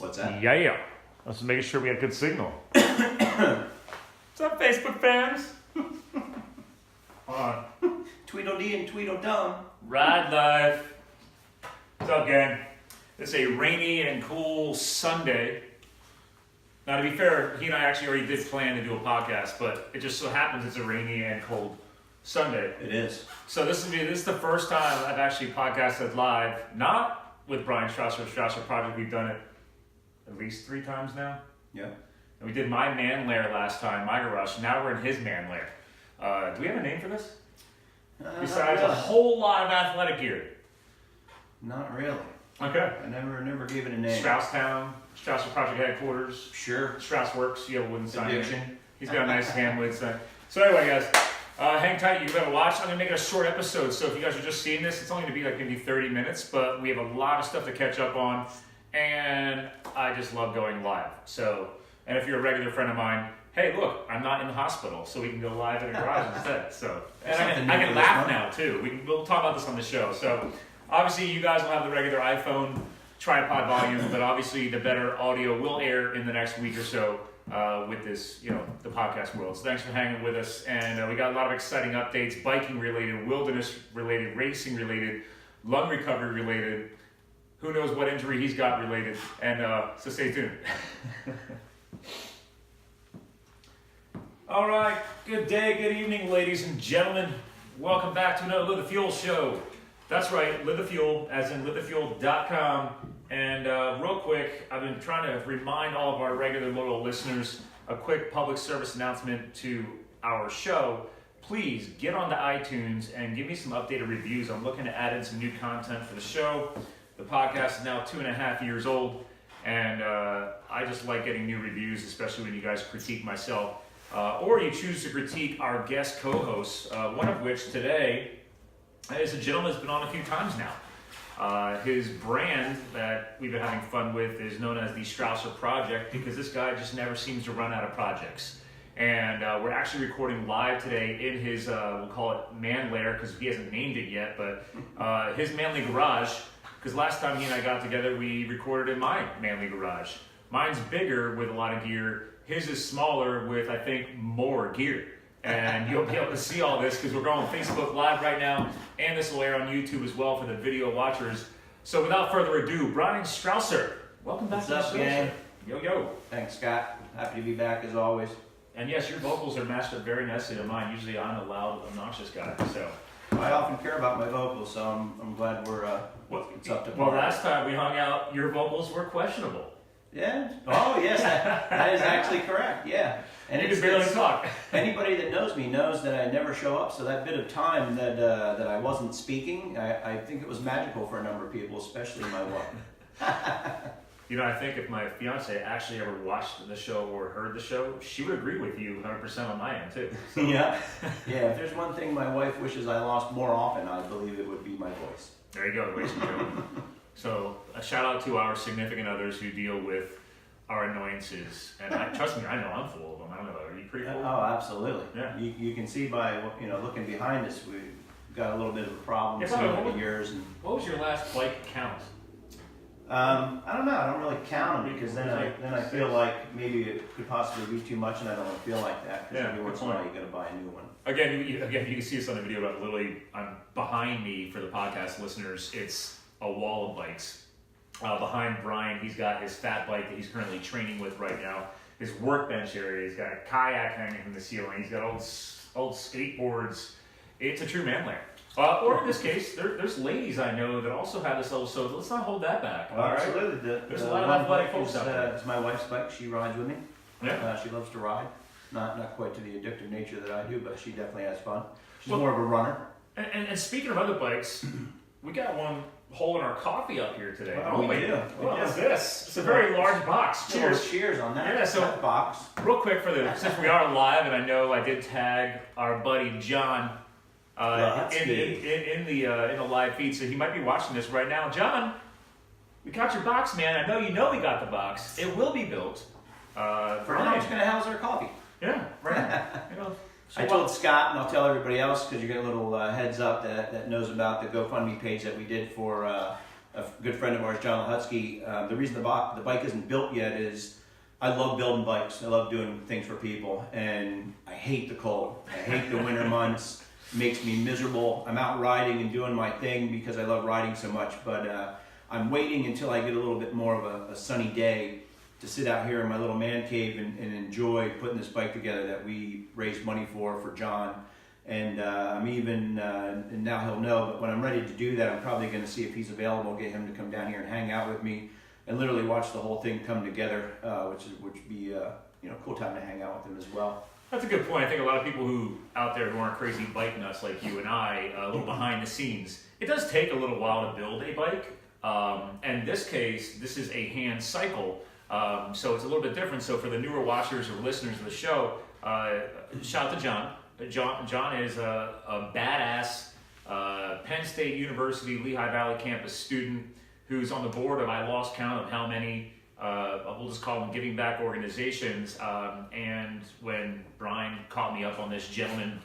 What's that? Yeah. Let's make sure we had good signal. What's up, Facebook fans? Tweedledee and Tweedledum. Ride life. What's up, gang? It's a rainy and cool Sunday. Now, to be fair, he and I actually already did plan to do a podcast, but it just so happens it's a rainy and cold Sunday. It is. So this is the first time I've actually podcasted live, not with Brian Strauser of Strauser Project. We've done it at least 3 times now. Yeah. And we did my man lair last time, my garage. Now we're in his man lair. Do we have a name for this? Besides really. a whole lot of athletic gear. Not really. Okay. I never gave it a name. Strausstown, Strauser Project headquarters. Sure. Strauss Works, you have a wooden sign. Addiction. He's got a nice hand-wood sign. So anyway, guys, hang tight. You better watch. I'm going to make it a short episode. So if you guys are just seeing this, it's only going to be like maybe 30 minutes. But we have a lot of stuff to catch up on. And I just love going live. So, and if you're a regular friend of mine, hey, look, I'm not in the hospital, so we can go live in a garage instead. So, and I can laugh now too. We'll talk about this on the show. So, obviously, you guys will have the regular iPhone tripod volume, but obviously, the better audio will air in the next week or so with this, the podcast world. So, thanks for hanging with us. And we got a lot of exciting updates: biking related, wilderness related, racing related, lung recovery related. Who knows what injury he's got related, and so stay tuned. All right, good day, good evening, ladies and gentlemen. Welcome back to another Live the Fuel show. That's right, Live the Fuel, as in livethefuel.com. And real quick, I've been trying to remind all of our regular loyal listeners a quick public service announcement to our show. Please get onto iTunes and give me some updated reviews. I'm looking to add in some new content for the show. The podcast is now 2.5 years old, and I just like getting new reviews, especially when you guys critique myself. Or you choose to critique our guest co-hosts, one of which today is a gentleman that's been on a few times now. His brand that we've been having fun with is known as the Strauser Project, because this guy just never seems to run out of projects. And we're actually recording live today in his, we'll call it man lair, because he hasn't named it yet, but his manly garage. Because last time he and I got together, we recorded in my manly garage. Mine's bigger with a lot of gear. His is smaller with, I think, more gear. And you'll be able to see all this because we're going Facebook Live right now. And this will air on YouTube as well for the video watchers. So without further ado, Brian Strauser. Welcome back to the show. Gang? Yo. Thanks, Scott. Happy to be back as always. And yes, your vocals are matched up very nicely to mine. Usually I'm a loud, obnoxious guy. So I often care about my vocals, so I'm glad we're it's up to par. Well, last time we hung out, your vocals were questionable. Yeah. Oh, yes, that is actually correct. Yeah. And you can barely talk. Anybody that knows me knows that I never show up. So that bit of time that I wasn't speaking, I think it was magical for a number of people, especially my wife. I think if my fiance actually ever watched the show or heard the show, she would agree with you 100% on my end too. So. Yeah. If there's one thing my wife wishes I lost more often, I believe it would be my voice. There you go, ladies and gentlemen. So a shout out to our significant others who deal with our annoyances, and trust me, I know I'm full of them. I don't know, are you pretty full? Oh, absolutely. Yeah. You can see by looking behind us, we've got a little bit of a problem over the years. And what was your last bike count? I don't know. I don't really count them because then I feel like maybe it could possibly be too much, and I don't want to feel like that. Because every once in a while you got to buy a new one. Again, you can see this on the video, but literally, behind me for the podcast listeners, it's a wall of bikes. Behind Brian, he's got his fat bike that he's currently training with right now. His workbench area, he's got a kayak hanging from the ceiling. He's got old skateboards. It's a true man lair. Or in this case, there's ladies I know that also have this level, so let's not hold that back. Well, absolutely. There's a lot of athletic folks out there. It's my wife's bike. She rides with me. Yeah. She loves to ride. Not quite to the addictive nature that I do, but she definitely has fun. She's more of a runner. And speaking of other bikes, we got one holding our coffee up here today. Oh, we do. What is this? It's a very large box. Cheers. Cheers on that. Yeah, so that box. Real quick since we are live, and I know I did tag our buddy John in the live feed, so he might be watching this right now. John, we got your box, man. I know you know we got the box. It will be built. For now, it's going to house our coffee. Yeah, right. I told Scott, and I'll tell everybody else, because you get a little heads up that knows about the GoFundMe page that we did for a good friend of ours, John Lehutsky. The reason the bike isn't built yet is I love building bikes. I love doing things for people, and I hate the cold. I hate the winter months. It makes me miserable. I'm out riding and doing my thing because I love riding so much, but I'm waiting until I get a little bit more of a sunny day to sit out here in my little man cave and enjoy putting this bike together that we raised money for John. And I'm even, and now he'll know, but when I'm ready to do that, I'm probably going to see if he's available, get him to come down here and hang out with me and literally watch the whole thing come together, which would be a cool time to hang out with him as well. That's a good point. I think a lot of people who out there who aren't crazy bike nuts like you and I, a little behind the scenes, it does take a little while to build a bike. And in this case, this is a Handcycle, so it's a little bit different. So for the newer watchers or listeners of the show, shout out to John. John is a badass Penn State University Lehigh Valley campus student who's on the board of, I lost count of how many, we'll just call them giving back organizations. And when Brian caught me up on this gentleman,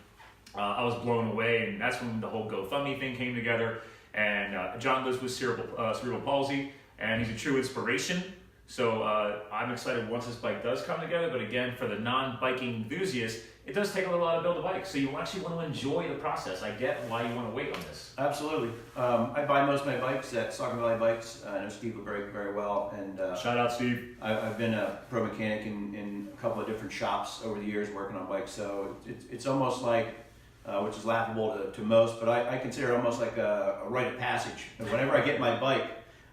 I was blown away, and that's when the whole GoFundMe thing came together. And John lives with cerebral palsy, and he's a true inspiration. So I'm excited once this bike does come together, but again, for the non-biking enthusiasts, it does take a little while to build a bike, so you actually want to enjoy the process. I get why you want to wait on this. Absolutely. I buy most of my bikes at Saucon Valley Bikes. I know Steve very, very well. And shout out, Steve. I've been a pro mechanic in a couple of different shops over the years working on bikes, so it's almost like, which is laughable to most, but I consider it almost like a rite of passage. And whenever I get my bike,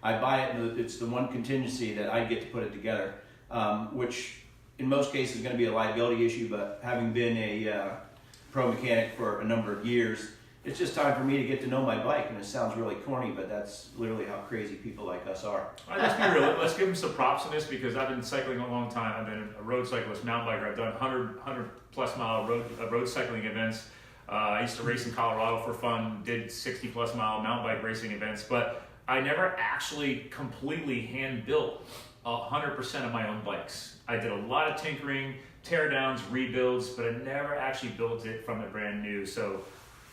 I buy it, and it's the one contingency that I get to put it together, which in most cases is going to be a liability issue, but having been a pro mechanic for a number of years, it's just time for me to get to know my bike. And it sounds really corny, but that's literally how crazy people like us are. All right, let's be real. Let's give him some props on this, because I've been cycling a long time. I've been a road cyclist, mountain biker. I've done 100 plus mile road cycling events. I used to race in Colorado for fun, did 60 plus mile mountain bike racing events, but I never actually completely hand built 100% of my own bikes. I did a lot of tinkering, tear downs, rebuilds, but I never actually built it from the brand new. So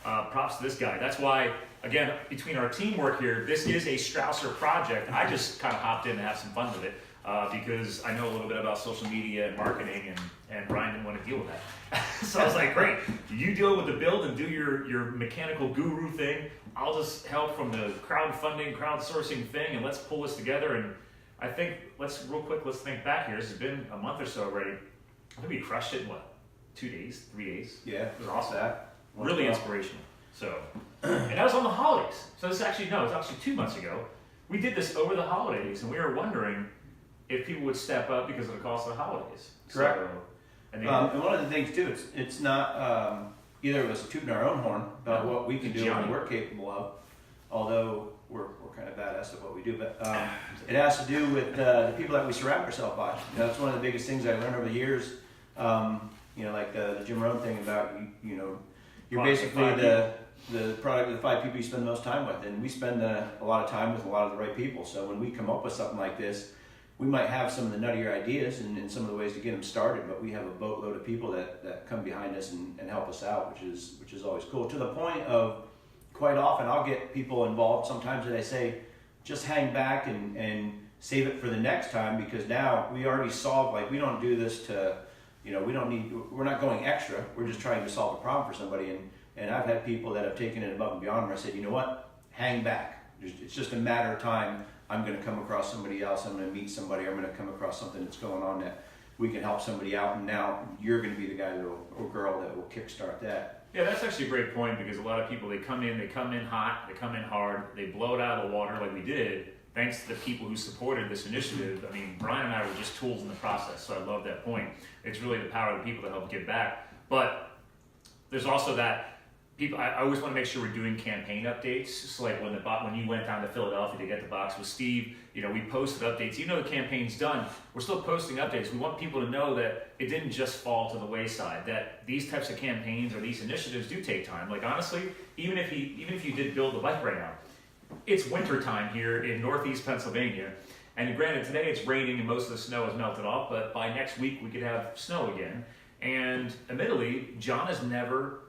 props to this guy. That's why, again, between our teamwork here, this is a Strauser project. I just kind of hopped in to have some fun with it because I know a little bit about social media and marketing, and Brian didn't want to deal with that. So I was like, great, you deal with the build and do your mechanical guru thing. I'll just help from the crowdsourcing thing, and let's pull this together. And I think, let's think back here. This has been a month or so already. I think we crushed it in, 2 days, 3 days? Yeah. It was awesome. That. Really inspirational. So, and that was on the holidays. So this actually, no, it's actually 2 months ago. We did this over the holidays, and we were wondering if people would step up because of the cost of the holidays. Correct. So, and one of the things too, it's not either of us tooting our own horn about what we can do and what we're capable of, although we're kind of badass at what we do, but it has to do with the people that we surround ourselves by. That's one of the biggest things I learned over the years. Like the Jim Rohn thing about you're basically the product of the 5 people you spend the most time with, and we spend a lot of time with a lot of the right people. So when we come up with something like this, we might have some of the nuttier ideas and some of the ways to get them started, but we have a boatload of people that come behind us and help us out, which is always cool. To the point of, quite often I'll get people involved sometimes that I say, just hang back and save it for the next time, because now we already solved, we don't do this to, we're not going extra, we're just trying to solve a problem for somebody. And I've had people that have taken it above and beyond where I said, you know what, hang back. It's just a matter of time. I'm going to come across somebody else, I'm going to meet somebody, I'm going to come across something that's going on that we can help somebody out, and now you're going to be the guy or girl that will kickstart that. Yeah, that's actually a great point, because a lot of people, they come in hot, they come in hard, they blow it out of the water like we did, thanks to the people who supported this initiative. I mean, Brian and I were just tools in the process, so I love that point. It's really the power of the people that help give back. But there's also that people, I always want to make sure we're doing campaign updates. So like when you went down to Philadelphia to get the box with Steve, we posted updates. Even though the campaign's done, we're still posting updates. We want people to know that it didn't just fall to the wayside, that these types of campaigns or these initiatives do take time. Like honestly, even if you did build the bike right now, it's winter time here in Northeast Pennsylvania. And granted, today it's raining and most of the snow has melted off, but by next week we could have snow again. And admittedly, John has never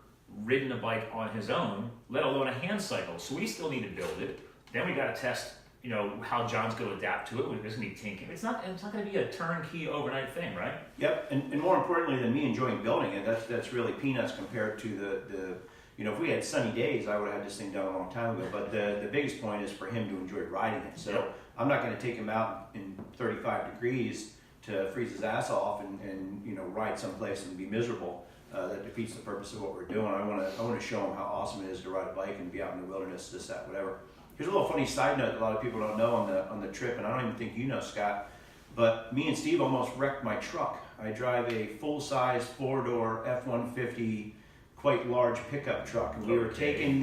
ridden a bike on his own, let alone a Handcycle. So we still need to build it. Then we got to test how John's going to adapt to it. There's going to be tinking. It's not going to be a turnkey overnight thing, right? Yep, and more importantly than me enjoying building it, that's really peanuts compared to the if we had sunny days, I would have had this thing done a long time ago. But the biggest point is for him to enjoy riding it. So Yep. I'm not going to take him out in 35 degrees to freeze his ass off and ride someplace and be miserable. That defeats the purpose of what we're doing. I want to show him how awesome it is to ride a bike and be out in the wilderness, this, that, whatever. Here's a little funny side note that a lot of people don't know on the trip, and I don't even think you know, Scott, but me and Steve almost wrecked my truck. I drive a full-size 4-door F-150, quite large pickup truck, and we were taking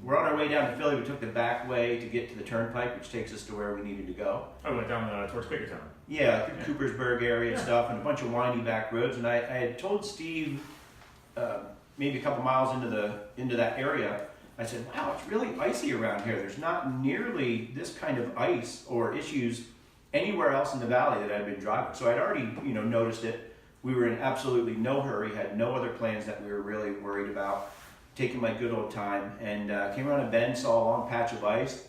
we're on our way down to Philly. We took the back way to get to the turnpike, which takes us to where we needed to go. I went down towards Quakertown. Yeah, through Coopersburg area and stuff, and a bunch of windy back roads. And I had told Steve maybe a couple miles into that area, I said, wow, it's really icy around here. There's not nearly this kind of ice or issues anywhere else in the valley that I'd been driving. So I'd already noticed it. We were in absolutely no hurry, had no other plans that we were really worried about, taking my good old time, and came around a bend, saw a long patch of ice.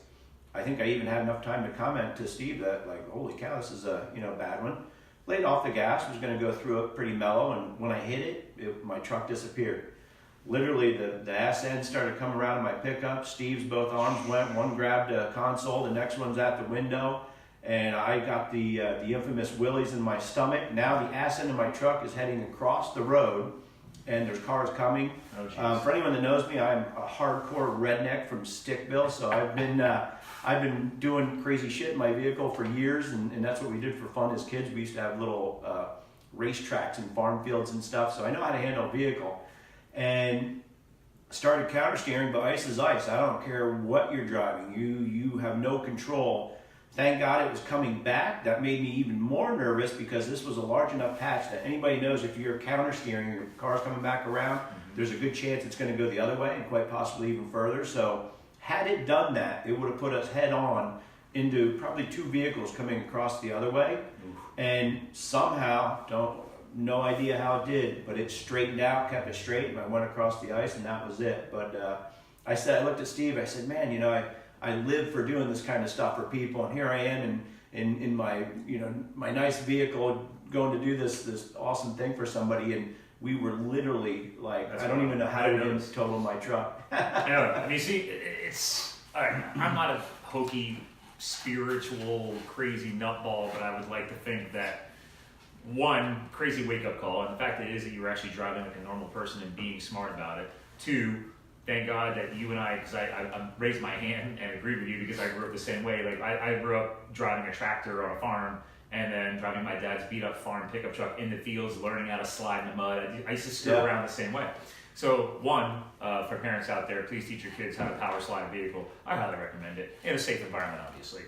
I think I even had enough time to comment to Steve that, like, holy cow, this is a bad one. Laid off the gas, was going to go through it pretty mellow, and when I hit it, my truck disappeared. Literally, the ass end started coming around in my pickup. Steve's both arms went. One grabbed a console, the next one's at the window, and I got the infamous willies in my stomach. Now the ass end of my truck is heading across the road, and there's cars coming. Oh, for anyone that knows me, I'm a hardcore redneck from Stickville, so I've been doing crazy shit in my vehicle for years, and that's what we did for fun as kids. We used to have little race tracks and farm fields and stuff, so I know how to handle a vehicle. And started counter steering, but ice is ice. I don't care what you're driving. You have no control. Thank God it was coming back. That made me even more nervous because this was a large enough patch that anybody knows if you're counter steering, your car's coming back around, there's a good chance it's going to go the other way and quite possibly even further. So had it done that, it would have put us head on into probably two vehicles coming across the other way. And somehow, no idea how it did, but it straightened out, kept it straight, and I went across the ice, and that was it. But I looked at Steve, I said, man, I live for doing this kind of stuff for people, and here I am in my my nice vehicle going to do this awesome thing for somebody, and we were literally like, I don't even know how to total my truck. I mean, see, I'm not a hokey, spiritual, crazy nutball, but I would like to think that one, crazy wake-up call, and the fact that it is that you were actually driving like a normal person and being smart about it. Two, thank God that you and I, because I raised my hand and agreed with you because I grew up the same way. Like I grew up driving a tractor on a farm and then driving my dad's beat-up farm pickup truck in the fields, learning how to slide in the mud. I used to screw around the same way. So one, for parents out there, please teach your kids how to power slide a vehicle. I highly recommend it in a safe environment, obviously.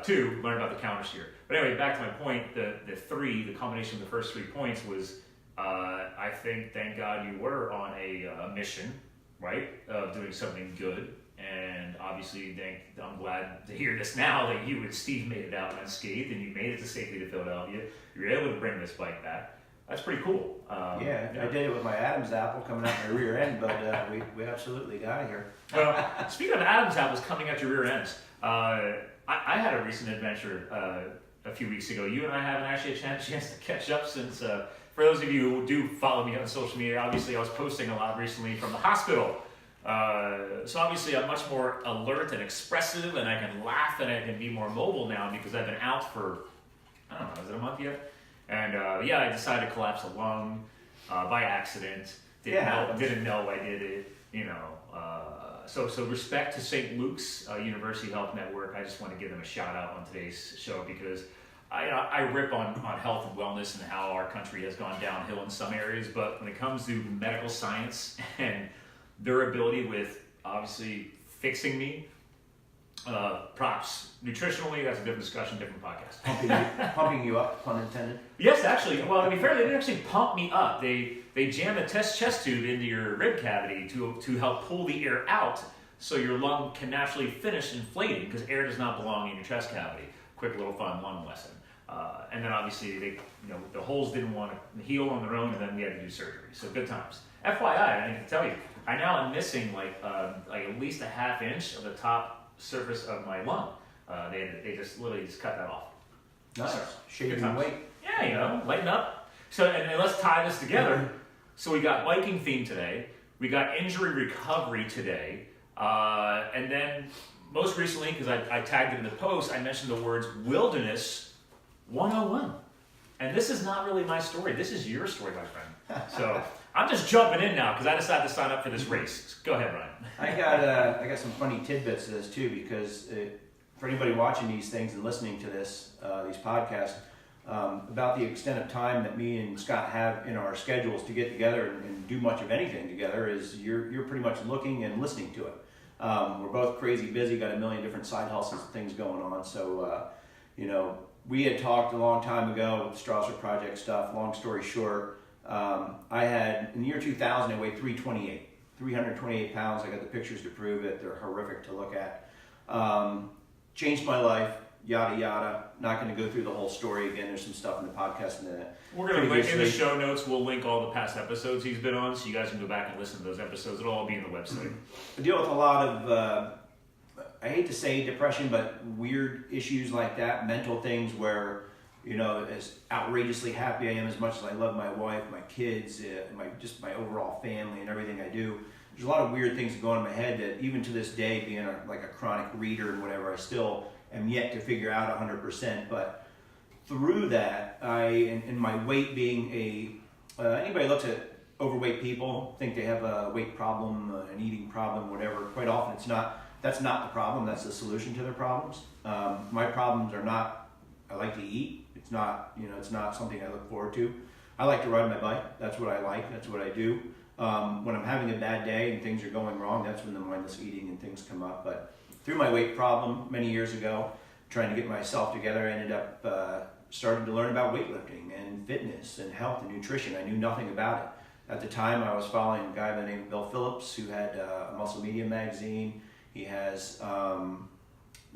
Two, learn about the counter steer. But anyway, back to my point, the combination of the first 3 points was, I think, thank God you were on a mission, right, of doing something good. And obviously, I'm glad to hear this now that you and Steve made it out unscathed and you made it safely to Philadelphia. You were able to bring this bike back. That's pretty cool. I did it with my Adam's apple coming out my rear end, but we absolutely got it here. Well, speaking of Adam's apples coming out your rear ends, I had a recent adventure a few weeks ago. You and I haven't actually had a chance to catch up since, for those of you who do follow me on social media, obviously I was posting a lot recently from the hospital. So obviously I'm much more alert and expressive, and I can laugh and I can be more mobile now because I've been out for, I don't know, is it a month yet? And I decided to collapse a lung by accident. Didn't know I did it, So respect to St. Luke's University Health Network. I just want to give them a shout out on today's show because I rip on health and wellness and how our country has gone downhill in some areas, but when it comes to medical science and their ability with obviously fixing me, props. Nutritionally, that's a different discussion, different podcast. Pumping you up, pun intended. Yes, actually. Well, to be fair, they didn't actually pump me up. They jam a chest tube into your rib cavity to help pull the air out so your lung can naturally finish inflating because air does not belong in your chest cavity. Quick little fun lung lesson. And then obviously the holes didn't want to heal on their own, and then we had to do surgery. So good times. FYI, I need to tell you, I now am missing like at least a half inch of the top surface of my lung. They just literally just cut that off. Nice. So, Shaving good times. weight. Yeah, lighten up. So, and let's tie this together. So we got biking theme today. We got injury recovery today. And then most recently, because I tagged it in the post, I mentioned the words Wilderness 101. And this is not really my story. This is your story, my friend. So I'm just jumping in now because I decided to sign up for this race. Go ahead, Ryan. I got some funny tidbits to this too, because for anybody watching these things and listening to these podcasts, about the extent of time that me and Scott have in our schedules to get together and do much of anything together is you're pretty much looking and listening to it. We're both crazy busy, got a million different side hustles and things going on. So, we had talked a long time ago with the Strauser project stuff. Long story short, I had, in the year 2000, I weighed 328 pounds. I got the pictures to prove it. They're horrific to look at. Changed my life, yada, yada. Not going to go through the whole story again. There's some stuff in the podcast. We're going to link in the show notes. We'll link all the past episodes he's been on, so you guys can go back and listen to those episodes. It'll all be in the website. I deal with a lot of, I hate to say depression, but weird issues like that, mental things where, as outrageously happy I am, as much as I love my wife, my kids, my overall family and everything I do, there's a lot of weird things that go on in my head that even to this day, being a chronic reader and whatever, I still am yet to figure out 100%. But through that, and my weight being anybody looks at overweight people, think they have a weight problem, an eating problem, whatever. Quite often that's not the problem, that's the solution to their problems. My problems are not, I like to eat. It's not, it's not something I look forward to. I like to ride my bike. That's what I like. That's what I do. When I'm having a bad day and things are going wrong, that's when the mindless eating and things come up. But through my weight problem many years ago, trying to get myself together, I ended up starting to learn about weightlifting and fitness and health and nutrition. I knew nothing about it. At the time, I was following a guy by the name of Bill Phillips, who had a Muscle Media magazine. He has, now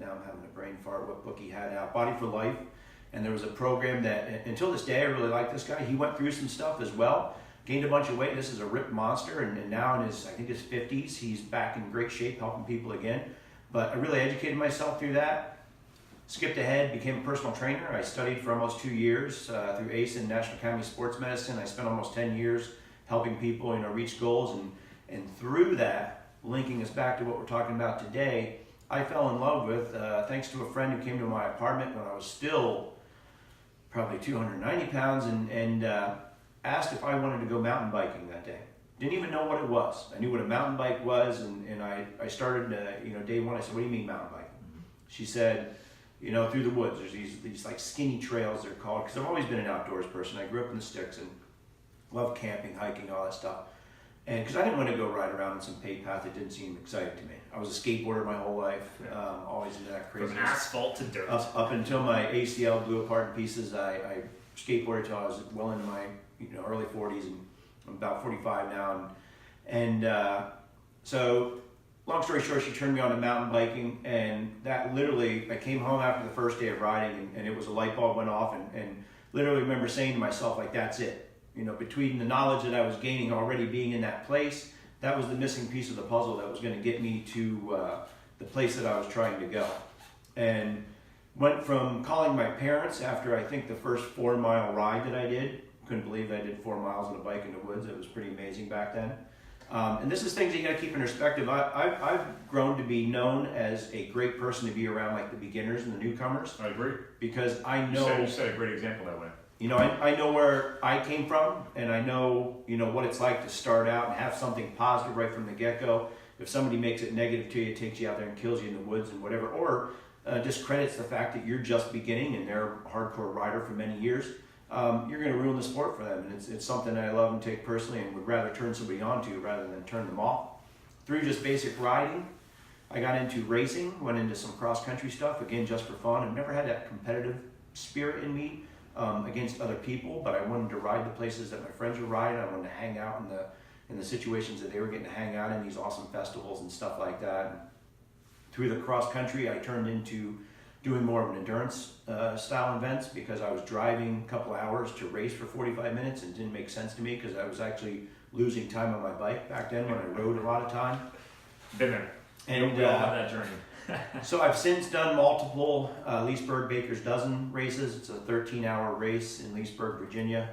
I'm having a brain fart, what book he had out, Body for Life. And there was a program that, until this day, I really like this guy. He went through some stuff as well, gained a bunch of weight. This is a ripped monster, and now in his 50s, he's back in great shape, helping people again. But I really educated myself through that. Skipped ahead, became a personal trainer. I studied for almost 2 years through ACE and National Academy of Sports Medicine. I spent almost 10 years helping people, reach goals. And through that, linking us back to what we're talking about today, I fell in love with, thanks to a friend who came to my apartment when I was still probably 290 pounds and asked if I wanted to go mountain biking that day. Didn't even know what it was. I knew what a mountain bike was, and I started, day one, I said, what do you mean mountain biking? She said, through the woods, there's these like skinny trails they're called, because I've always been an outdoors person. I grew up in the sticks and loved camping, hiking, all that stuff. And because I didn't want to go ride around on some paved path that didn't seem exciting to me. I was a skateboarder my whole life, always into that craziness. From asphalt to dirt. Up until my ACL blew apart in pieces, I skateboarded until I was well into my early 40s, and I'm about 45 now. And so, long story short, she turned me on to mountain biking, and that literally, I came home after the first day of riding, and it was a light bulb went off, and literally remember saying to myself, like, that's it. Between the knowledge that I was gaining already being in that place, that was the missing piece of the puzzle that was going to get me to the place that I was trying to go. And went from calling my parents after I think the first 4-mile ride that I did. Couldn't believe I did 4 miles on a bike in the woods. It was pretty amazing back then. And this is things that you got to keep in perspective. I've grown to be known as a great person to be around, like the beginners and the newcomers. I agree. Because I know... You set a great example that way. I know where I came from, and I know, what it's like to start out and have something positive right from the get-go. If somebody makes it negative to you, takes you out there and kills you in the woods and whatever, or discredits the fact that you're just beginning and they're a hardcore rider for many years, you're going to ruin the sport for them. And it's something that I love and take personally and would rather turn somebody onto rather than turn them off. Through just basic riding, I got into racing, went into some cross-country stuff, again, just for fun. I've never had that competitive spirit in me. Against other people, but I wanted to ride the places that my friends were riding. I wanted to hang out in the situations that they were getting to hang out in, these awesome festivals and stuff like that. And through the cross country, I turned into doing more of an endurance style events because I was driving a couple hours to race for 45 minutes and it didn't make sense to me because I was actually losing time on my bike back then when I rode a lot of time. Been there. And we all have that journey. So I've since done multiple Leesburg Baker's Dozen races. It's a 13-hour race in Leesburg, Virginia.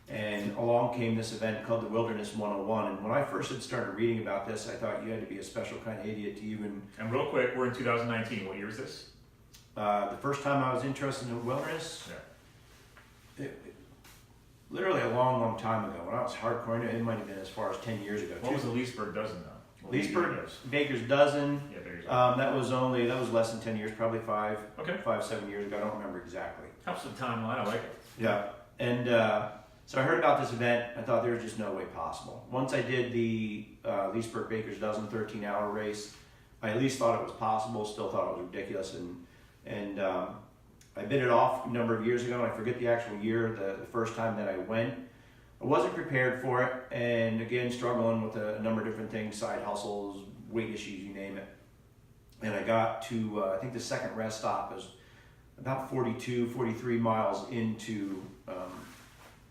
And along came this event called the Wilderness 101. And when I first had started reading about this, I thought you had to be a special kind of idiot to even... And real quick, we're in 2019. What year is this? The first time I was interested in wilderness, literally a long, long time ago. When I was hardcore, it might have been as far as 10 years ago. What was the Leesburg Dozen, though? Leesburg Baker's Dozen. Yeah, Baker's Dozen. That was less than 10 years, probably 7 years ago. I don't remember exactly. Helps with the timeline. I like it. Yeah, and so I heard about this event. I thought there was just no way possible. Once I did the Leesburg Baker's Dozen 13-hour race, I at least thought it was possible. Still thought it was ridiculous, and I bid it off a number of years ago. And I forget the actual year. The first time that I went, I wasn't prepared for it, and again struggling with a number of different things, side hustles, weight issues, you name it. And I got to I think the second rest stop was about 43 miles into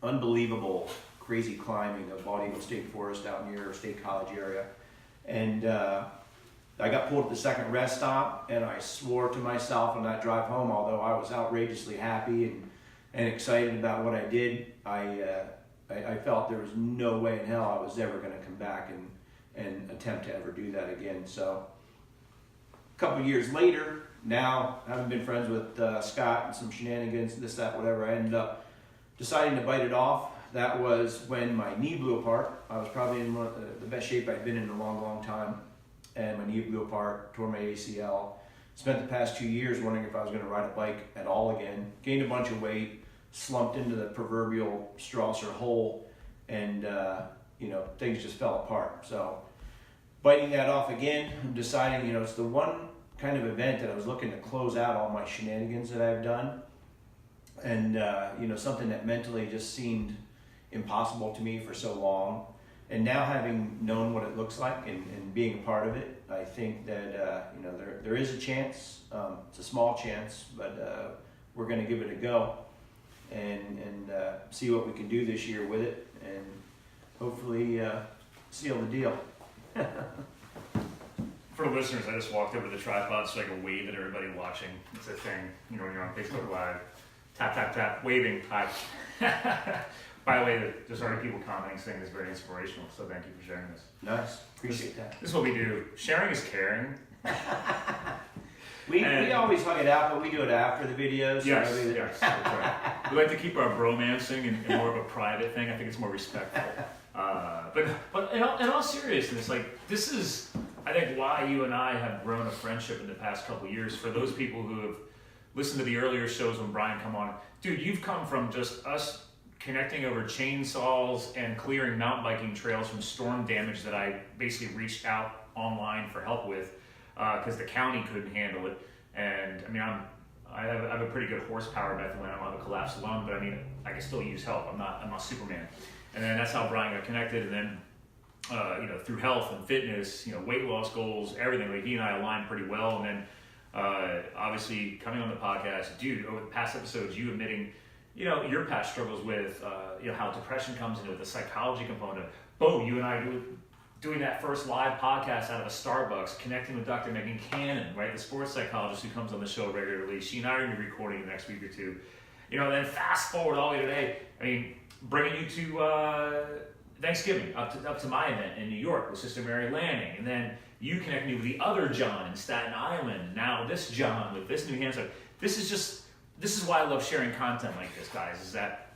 unbelievable, crazy climbing of Bald Eagle State Forest out near State College area. And I got pulled at the second rest stop, and I swore to myself on that drive home, although I was outrageously happy and excited about what I did, I felt there was no way in hell I was ever going to come back and attempt to ever do that again. So a couple years later, now having been friends with Scott and some shenanigans, this, that, whatever, I ended up deciding to bite it off. That was when my knee blew apart. I was probably in the best shape I'd been in a long, long time. And my knee blew apart, tore my ACL. Spent the past 2 years wondering if I was going to ride a bike at all again. Gained a bunch of weight, slumped into the proverbial Strauser hole, and things just fell apart. So biting that off again, I'm deciding, it's the one kind of event that I was looking to close out all my shenanigans that I've done. And, something that mentally just seemed impossible to me for so long. And now having known what it looks like and being a part of it, I think that, there is a chance. It's a small chance, but we're going to give it a go and see what we can do this year with it and hopefully seal the deal. For the listeners, I just walked over the tripod so I could wave at everybody watching. It's a thing, when you're on Facebook Live. Tap, tap, tap, waving. Hi. By the way, there's already people commenting saying this is very inspirational, so thank you for sharing this. Nice. Appreciate that. This is what we do. Sharing is caring. We always hug it out, but we do it after the videos. Yes, yes, that's right. We like to keep our bromancing in more of a private thing. I think it's more respectful. But in all seriousness, this is, I think, why you and I have grown a friendship in the past couple of years. For those people who have listened to the earlier shows when Brian come on, dude, you've come from just us connecting over chainsaws and clearing mountain biking trails from storm damage that I basically reached out online for help with because the county couldn't handle it. And I have a pretty good horsepower method when I don't have a collapsed lung, but I can still use help. I'm not Superman. And then that's how Brian got connected. And then through health and fitness, weight loss goals, everything. He and I aligned pretty well. And then obviously coming on the podcast, dude, over the past episodes, you admitting your past struggles with, how depression comes into it, the psychology component. Boom, you and I doing that first live podcast out of a Starbucks, connecting with Dr. Megan Cannon, right, the sports psychologist who comes on the show regularly. She and I are going to be recording the next week or two. Then fast forward all the way to today. Bringing you to Thanksgiving, up to my event in New York with Sister Mary Lanning, and then you connect me with the other John in Staten Island. Now this John with this New Hampshire. This is why I love sharing content like this, guys, is that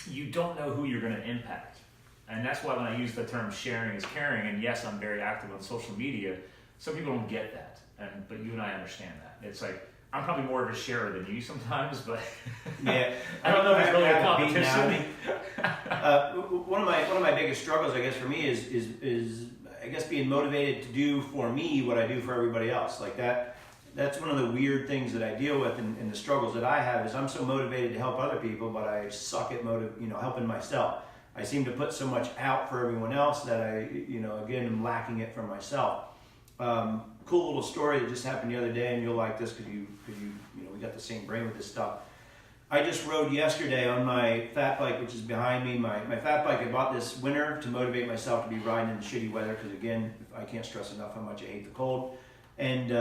you don't know who you're going to impact. And that's why when I use the term sharing is caring, and yes, I'm very active on social media, some people don't get that. But you and I understand that. It's like, I'm probably more of a sharer than you sometimes, but yeah, I don't know if it's really a competition. One of my biggest struggles, I guess, for me is I guess being motivated to do for me what I do for everybody else. Like that. That's one of the weird things that I deal with and the struggles that I have is I'm so motivated to help other people, but I suck at helping myself. I seem to put so much out for everyone else that I, again, am lacking it for myself. Cool little story that just happened the other day, and you'll like this because we got the same brain with this stuff. I just rode yesterday on my fat bike, which is behind me. My fat bike I bought this winter to motivate myself to be riding in the shitty weather because, again, I can't stress enough how much I hate the cold. And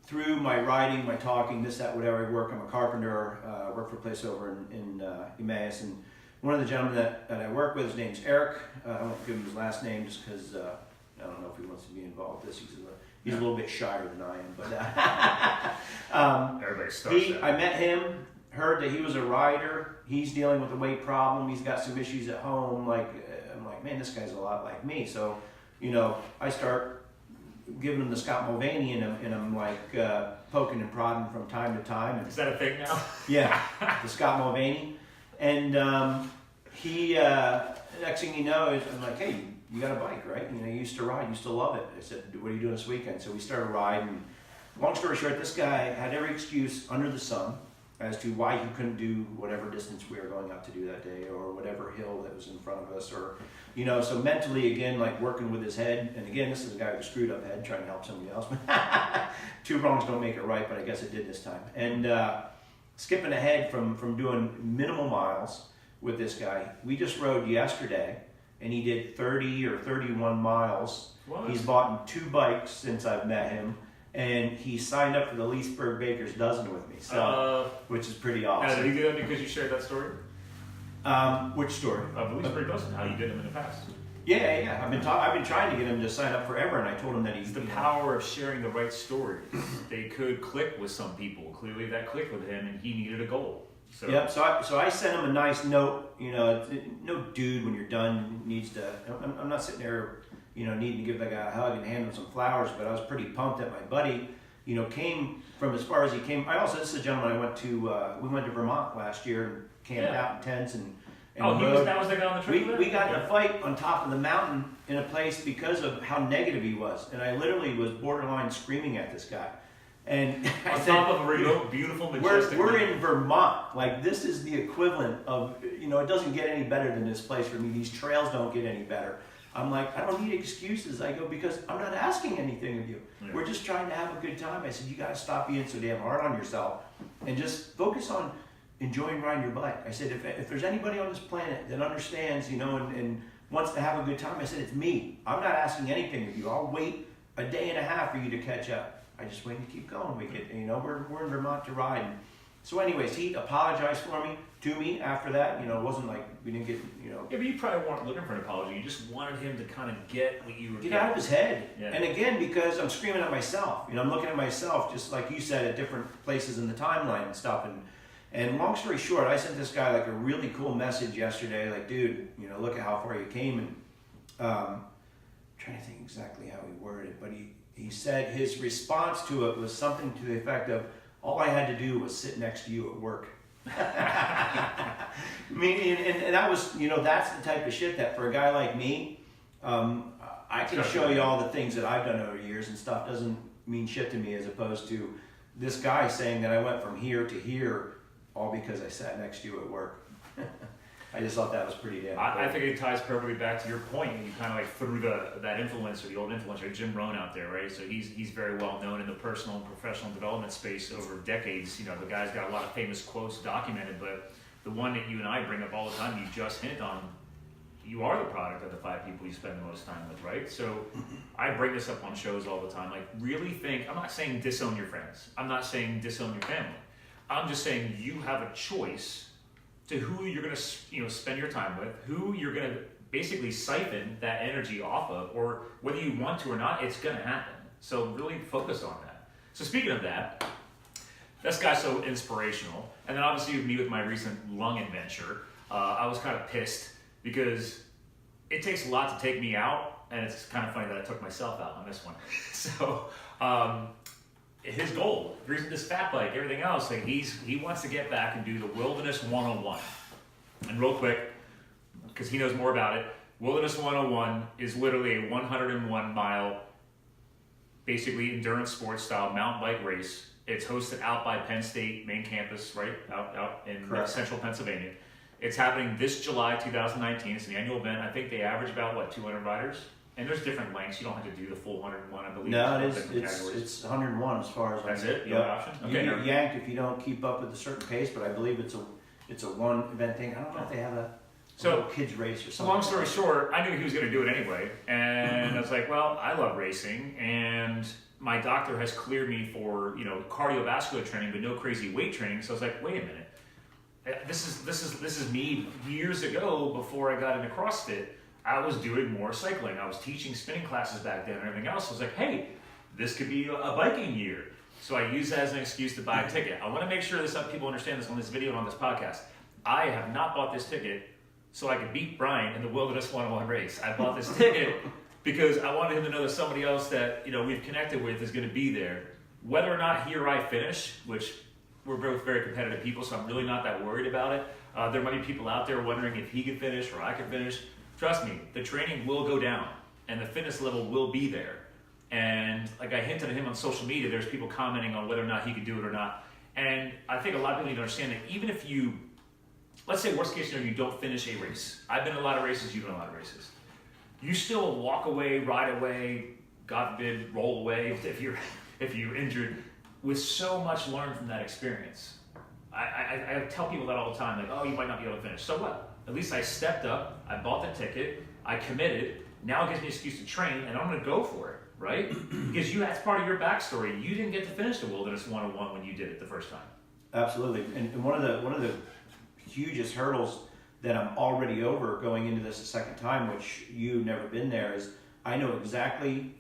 through my writing, my talking, this, that, whatever, I work. I'm a carpenter. Work for a place over in Emmaus, and one of the gentlemen that I work with, his name's Eric. I won't give him his last name just because I don't know if he wants to be involved with this. He's a little bit shyer than I am, but everybody starts I met him, heard that he was a rider. He's dealing with a weight problem. He's got some issues at home. I'm like, man, this guy's a lot like me. So, I start giving him the Scott Mulvaney, and I'm like poking and prodding from time to time. And, is that a thing now? Yeah, the Scott Mulvaney. And he, next thing you know, I'm like, hey, you got a bike, right? You used to ride, you still love it. I said, what are you doing this weekend? So we started riding. Long story short, this guy had every excuse under the sun as to why he couldn't do whatever distance we were going out to do that day, or whatever hill that was in front of us, or, so mentally, again, like working with his head. And again, this is a guy with a screwed up head trying to help somebody else. Two wrongs don't make it right, but I guess it did this time. And skipping ahead from doing minimal miles with this guy, we just rode yesterday, and he did 30 or 31 miles. What? He's bought 2 bikes since I've met him. And he signed up for the Leesburg Baker's Dozen with me, so which is pretty awesome. Did he do that because you shared that story? Which story? Of the Leesburg Dozen, how you did them in the past. Yeah. I've been trying to get him to sign up forever, and I told him that he's the power of sharing the right stories. They could click with some people. Clearly, that clicked with him, and he needed a goal. So. Yep. So I sent him a nice note. No dude when you're done needs to. I'm not sitting there, needing to give that guy a hug and hand him some flowers. But I was pretty pumped that my buddy, came from as far as he came. This is a gentleman I went to. We went to Vermont last year and camped out in tents and. That was the guy on the trip. We got in a fight on top of the mountain in a place because of how negative he was, and I literally was borderline screaming at this guy. And on top of a real beautiful, majestic. We're in Vermont. Like, this is the equivalent of, it doesn't get any better than this place for me. These trails don't get any better. I'm like, I don't need excuses. I go, because I'm not asking anything of you. Yeah. We're just trying to have a good time. I said, you got to stop being so damn hard on yourself and just focus on enjoying riding your bike. I said, if there's anybody on this planet that understands, and wants to have a good time, I said, it's me. I'm not asking anything of you. I'll wait a day and a half for you to catch up. I just wait to keep going. We're in Vermont to ride. So anyways, he apologized to me after that. It wasn't like we didn't get, Yeah, but you probably weren't looking for an apology. You just wanted him to kind of get what you were Get out of his head. Yeah. And again, because I'm screaming at myself. I'm looking at myself, just like you said, at different places in the timeline and stuff. And long story short, I sent this guy like a really cool message yesterday. Like, dude, look at how far you came. And I'm trying to think exactly how he worded it, but he said his response to it was something to the effect of, all I had to do was sit next to you at work. I mean, and that was, that's the type of shit that for a guy like me, I can show you all the things that I've done over the years, and stuff doesn't mean shit to me, as opposed to this guy saying that I went from here to here all because I sat next to you at work. I just thought that was pretty damn cool. I think it ties perfectly back to your point. You kind of like threw that influencer, the old influencer, Jim Rohn, out there, right? So he's very well known in the personal and professional development space over decades. The guy's got a lot of famous quotes documented, but the one that you and I bring up all the time, you just hint on, you are the product of the 5 people you spend the most time with, right? So I bring this up on shows all the time. Like, really think, I'm not saying disown your friends. I'm not saying disown your family. I'm just saying you have a choice to who you're going to spend your time with, who you're going to basically siphon that energy off of, or whether you want to or not, it's going to happen. So really focus on that. So speaking of that, this guy's so inspirational. And then obviously with me with my recent lung adventure, I was kind of pissed because it takes a lot to take me out, and it's kind of funny that I took myself out on this one. So his goal, the reason this fat bike, everything else, like he wants to get back and do the Wilderness 101. And real quick, because he knows more about it, Wilderness 101 is literally a 101 mile, basically endurance sports style mountain bike race. It's hosted out by Penn State main campus, right out in central Pennsylvania. It's happening this July 2019. It's an annual event. I think they average about 200 riders. And there's different lengths. You don't have to do the full 101, I believe. No, it's 101 as far as that's it. You have option. Okay, you get yanked if you don't keep up with a certain pace, but I believe it's a one event thing. I don't know if they have a little kids race or something. Long story short, I knew he was going to do it anyway, and I was like, well, I love racing, and my doctor has cleared me for, cardiovascular training, but no crazy weight training. So I was like, wait a minute. This is me years ago before I got into CrossFit. I was doing more cycling. I was teaching spinning classes back then and everything else. I was like, hey, this could be a biking year. So I use that as an excuse to buy a ticket. I want to make sure that some people understand this on this video and on this podcast. I have not bought this ticket so I could beat Brian in the Wilderness 101 race. I bought this ticket because I wanted him to know that somebody else that we've connected with is going to be there. Whether or not he or I finish, which we're both very competitive people, so I'm really not that worried about it. There might be people out there wondering if he could finish or I could finish. Trust me, the training will go down and the fitness level will be there. And like I hinted at him on social media, there's people commenting on whether or not he could do it or not. And I think a lot of people need to understand that even if you, let's say worst case scenario, you don't finish a race. I've been in a lot of races, you've been in a lot of races. You still walk away, ride away, God forbid, roll away if you're injured, with so much learned from that experience. I tell people that all the time, like, oh, you might not be able to finish. So what? At least I stepped up, I bought the ticket, I committed. Now it gives me an excuse to train, and I'm going to go for it, right? Because that's part of your backstory. You didn't get to finish the Wilderness 101 when you did it the first time. Absolutely, and one of the hugest hurdles that I'm already over going into this a second time, which you've never been there, is I know exactly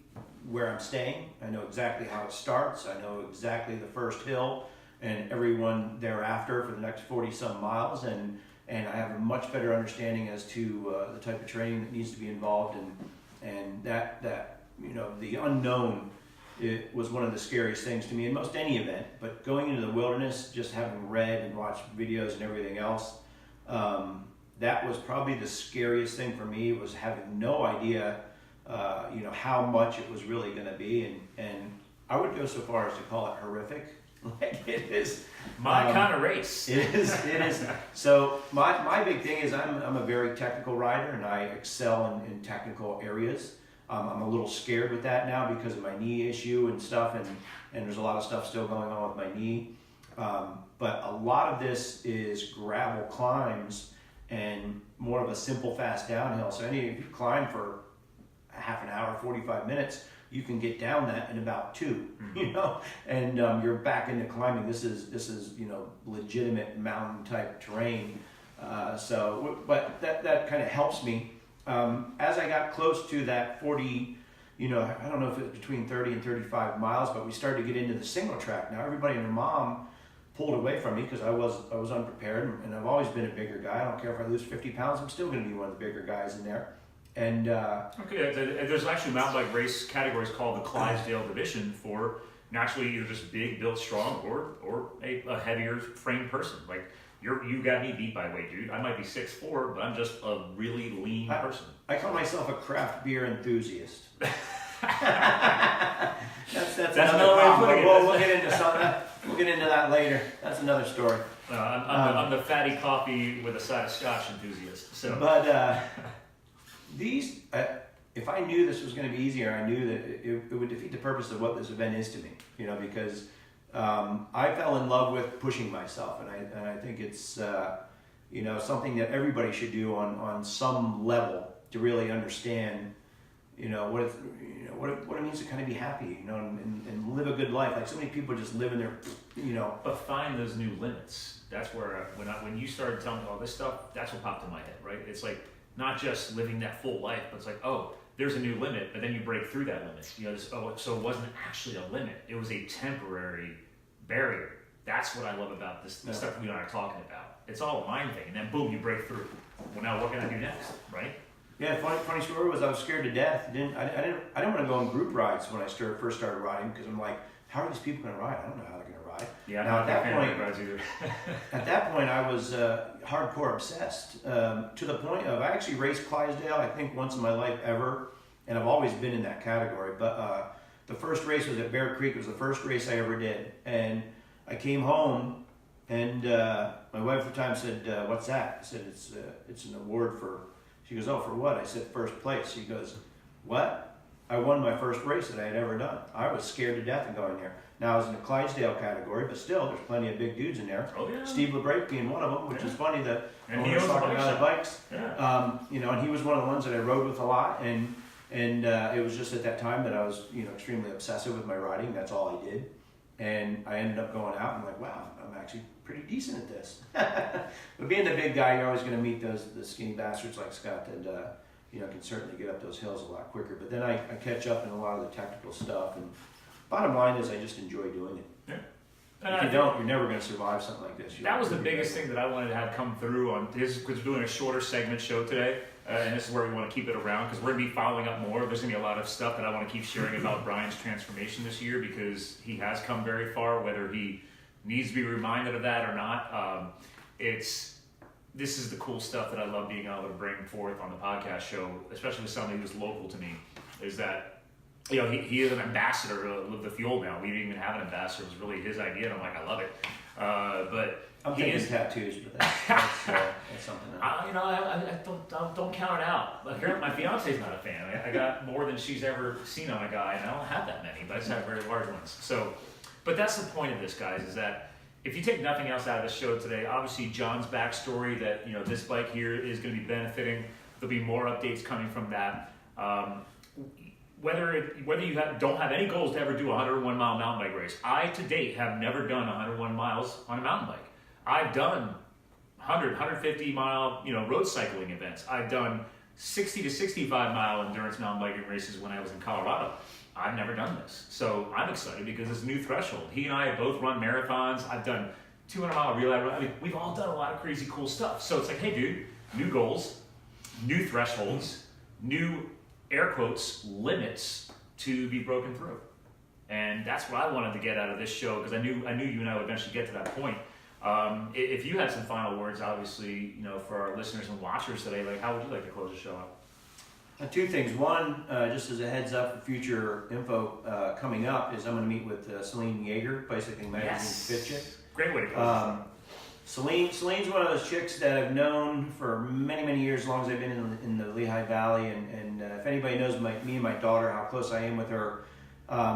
where I'm staying. I know exactly how it starts. I know exactly the first hill and everyone thereafter for the next 40 some miles, and I have a much better understanding as to the type of training that needs to be involved, and that the unknown, it was one of the scariest things to me in most any event. But going into the wilderness, just having read and watched videos and everything else, that was probably the scariest thing for me, was having no idea how much it was really going to be, and I would go so far as to call it horrific. Like it is my kind of race. It is. So my big thing is I'm a very technical rider, and I excel in technical areas. I'm a little scared with that now because of my knee issue and stuff, and there's a lot of stuff still going on with my knee. But a lot of this is gravel climbs and more of a simple, fast downhill. So if you climb for half an hour, 45 minutes, you can get down that in about 2, and you're back into climbing. This is legitimate mountain type terrain. But that kind of helps me. As I got close to that 40, I don't know if it was between 30 and 35 miles, but we started to get into the single track. Now everybody and their mom pulled away from me because I was unprepared, and I've always been a bigger guy. I don't care if I lose 50 pounds, I'm still going to be one of the bigger guys in there. And there's actually mountain bike race categories called the Clydesdale division for naturally you're just big, built, strong, or a heavier framed person. Like you got me beat by weight, dude. I might be 6'4", but I'm just a really lean person. I call myself a craft beer enthusiast. that's another way of putting it. We'll get into something. We'll get into that later. That's another story. I'm the fatty coffee with a side of scotch enthusiast. So, but. These, if I knew this was going to be easier, I knew that it would defeat the purpose of what this event is to me. Because I fell in love with pushing myself, and I think it's something that everybody should do on some level to really understand what it means to kind of be happy, and live a good life. Like so many people just live in their But find those new limits. That's where when you started telling me all this stuff, that's what popped in my head. Right? It's like, not just living that full life, but it's like, oh, there's a new limit, but then you break through that limit. So it wasn't actually a limit. It was a temporary barrier. That's what I love about this stuff that we and I are talking about. It's all a mind thing, and then boom, you break through. Well, now what can I do next, right? Yeah, funny story was I was scared to death. I didn't want to go on group rides when I first started riding, because I'm like, how are these people going to ride? I don't know how they're going to ride. Yeah, now, at that point, I was hardcore obsessed to the point of I actually raced Clydesdale, I think, once in my life ever, and I've always been in that category. But the first race was at Bear Creek. It was the first race I ever did, and I came home, and my wife at the time said, "What's that?" I said, "It's an award for." She goes, "Oh, for what?" I said, "First place." She goes, "What?" I won my first race that I had ever done. I was scared to death of going there. Now, I was in the Clydesdale category, but still, there's plenty of big dudes in there. Oh, yeah. Steve LeBrake being one of them, which is funny that and when he we're talking about the bikes, yeah. and he was one of the ones that I rode with a lot. And And it was just at that time that I was, extremely obsessive with my riding. That's all I did. And I ended up going out and like, wow, I'm actually pretty decent at this. But being the big guy, you're always going to meet the skinny bastards like Scott that, can certainly get up those hills a lot quicker. But then I catch up in a lot of the technical stuff. And bottom line is I just enjoy doing it. Yeah. If you don't, you're never going to survive something like this. That was the biggest thing that I wanted to have come through on this, because we're doing a shorter segment show today. And this is where we want to keep it around, because we're going to be following up more. There's going to be a lot of stuff that I want to keep sharing about Brian's transformation this year, because he has come very far, whether he needs to be reminded of that or not. This is the cool stuff that I love being able to bring forth on the podcast show, especially with somebody who's local to me, is that, he is an ambassador to Live the Fuel now. We didn't even have an ambassador. It was really his idea, and I'm like, I love it. But I'm thinking tattoos, but that's something else. I don't count it out. Like, my fiance's not a fan. I got more than she's ever seen on a guy, and I don't have that many, but I just have very large ones. So, but that's the point of this, guys, is that if you take nothing else out of the show today, obviously John's backstory, that this bike here is going to be benefiting. There'll be more updates coming from that. Whether you don't have any goals to ever do a 101-mile mountain bike race, I to date have never done 101 miles on a mountain bike. I've done 150-mile road cycling events. I've done 60 to 65-mile endurance mountain biking races when I was in Colorado. I've never done this, so I'm excited because it's a new threshold. He and I have both run marathons. I've done 200-mile relay. I mean, we've all done a lot of crazy cool stuff. So it's like, hey, dude, new goals, new thresholds, new air quotes limits to be broken through, and that's what I wanted to get out of this show, because I knew you and I would eventually get to that point. If you had some final words, obviously, for our listeners and watchers today, like, how would you like to close the show out? Two things. One, just as a heads up for future info coming up, is I'm going to meet with Selene Yeager, Bicycling Magazine Fit Chick. Great way to close. Selene's one of those chicks that I've known for many, many years, as long as I've been in the Lehigh Valley. And if anybody knows me and my daughter, how close I am with her,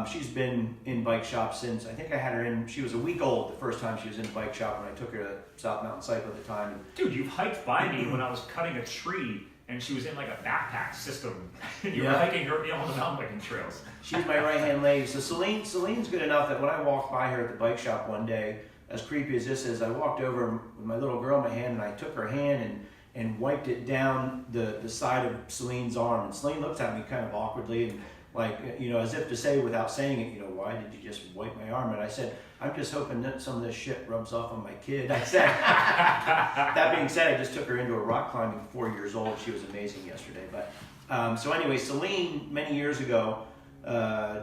she's been in bike shop since, I think I had her in, she was a week old the first time she was in a bike shop when I took her to South Mountain Cycle at the time. Dude, you hiked by me when I was cutting a tree, and she was in like a backpack system. You were hiking her on the mountain biking trails. She's my right-hand lady. So Selene's good enough that when I walked by her at the bike shop one day, as creepy as this is, I walked over with my little girl in my hand, and I took her hand and wiped it down the side of Selene's arm. And Selene looked at me kind of awkwardly, and like, as if to say without saying it, why did you just wipe my arm? And I said, I'm just hoping that some of this shit rubs off on my kid. I said, that being said, I just took her into a rock climbing 4 years old. She was amazing yesterday. But so anyway, Selene, many years ago,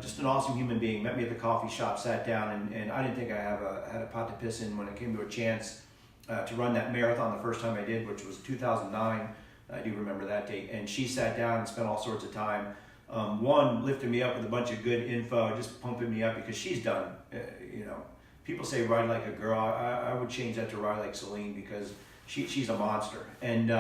just an awesome human being, met me at the coffee shop, sat down, and I didn't think I had a pot to piss in when it came to a chance to run that marathon the first time I did, which was 2009. I do remember that date. And she sat down and spent all sorts of time. One, lifted me up with a bunch of good info, just pumping me up, because she's done, people say ride like a girl. I would change that to ride like Selene, because she's a monster and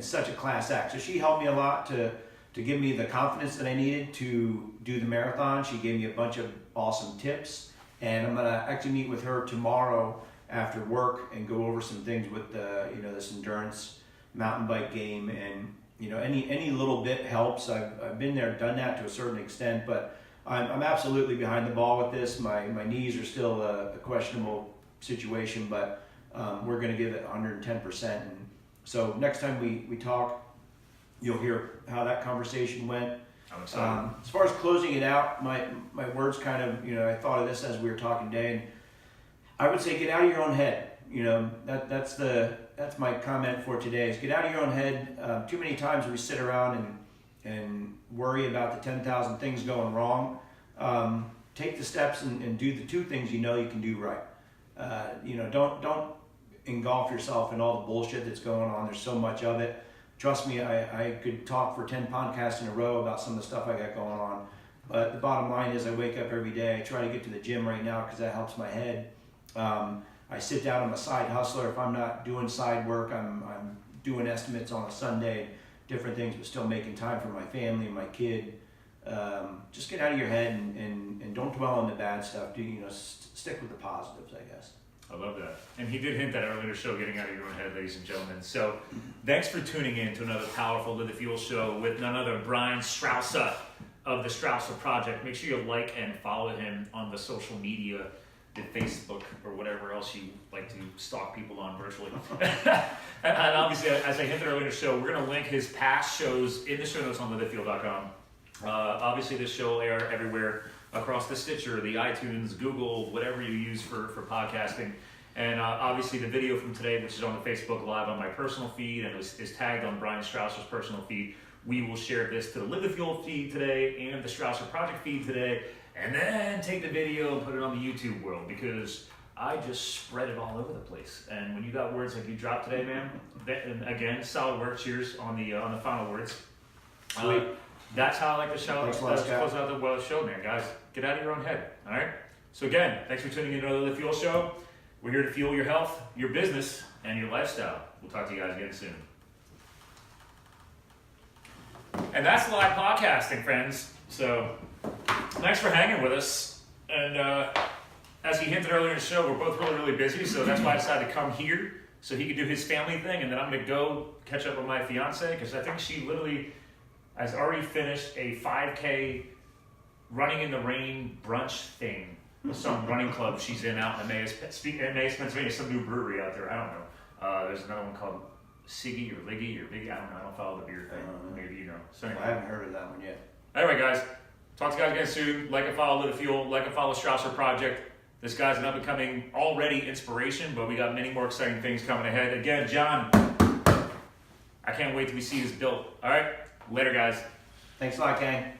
such a class act. So she helped me a lot to give me the confidence that I needed to do the marathon. She gave me a bunch of awesome tips, and I'm gonna actually meet with her tomorrow after work and go over some things with this endurance mountain bike game. And any little bit helps. I've been there, done that to a certain extent, but I'm absolutely behind the ball with this. My knees are still a questionable situation, but we're going to give it 110%. And so next time we talk, you'll hear how that conversation went. I'm excited. As far as closing it out, my words kind of, I thought of this as we were talking today, and I would say get out of your own head. That's my comment for today, is get out of your own head. Too many times we sit around and worry about the 10,000 things going wrong. Take the steps and do the two things you can do right. Don't engulf yourself in all the bullshit that's going on. There's so much of it. Trust me, I could talk for 10 podcasts in a row about some of the stuff I got going on. But the bottom line is I wake up every day. I try to get to the gym right now because that helps my head. I sit down. I'm a side hustler. If I'm not doing side work, I'm doing estimates on a Sunday, different things, but still making time for my family and my kid. Just get out of your head and don't dwell on the bad stuff. Stick with the positives, I guess. I love that. And he did hint that earlier in the show, getting out of your own head, ladies and gentlemen. So thanks for tuning in to another powerful Live the Fuel show with none other Brian Strauser of the Strauser Project. Make sure you like and follow him on the social media, the Facebook or whatever else you like to stalk people on virtually. and obviously, as I hinted earlier in the show, we're going to link his past shows in the show notes on livethefuel.com. Obviously, this show will air everywhere across the Stitcher, the iTunes, Google, whatever you use for podcasting. And obviously the video from today, which is on the Facebook Live on my personal feed and is tagged on Brian Strauser's personal feed, we will share this to the Live the Fuel feed today and the Strauser Project feed today, and then take the video and put it on the YouTube world, because I just spread it all over the place. And when you got words like you dropped today, man, and again, solid work. Cheers on the final words. Sweet. That's how I like to show. Thanks a lot, Let's Scott. close out the show, man, guys. Get out of your own head. All right. So again, thanks for tuning in to another Fuel Show. We're here to fuel your health, your business, and your lifestyle. We'll talk to you guys again soon. And that's live podcasting, friends. So thanks for hanging with us. And as he hinted earlier in the show, we're both really, really busy. So that's why I decided to come here so he could do his family thing, and then I'm gonna go catch up with my fiance, because I think she literally has already finished a 5K running in the rain brunch thing with some running club she's in out in Emmaus, Pennsylvania, some new brewery out there. I don't know. There's another one called Siggy or Liggy or Biggie. I don't know. I don't follow the beer thing. Maybe you know. So anyway. I haven't heard of that one yet. Anyway, guys, talk to you guys again soon. Like and follow Live the Fuel. Like and follow Strauser Project. This guy's an up-and-coming already inspiration, but we got many more exciting things coming ahead. Again, John, I can't wait till we see this built. All right? Later, guys. Thanks a lot, gang.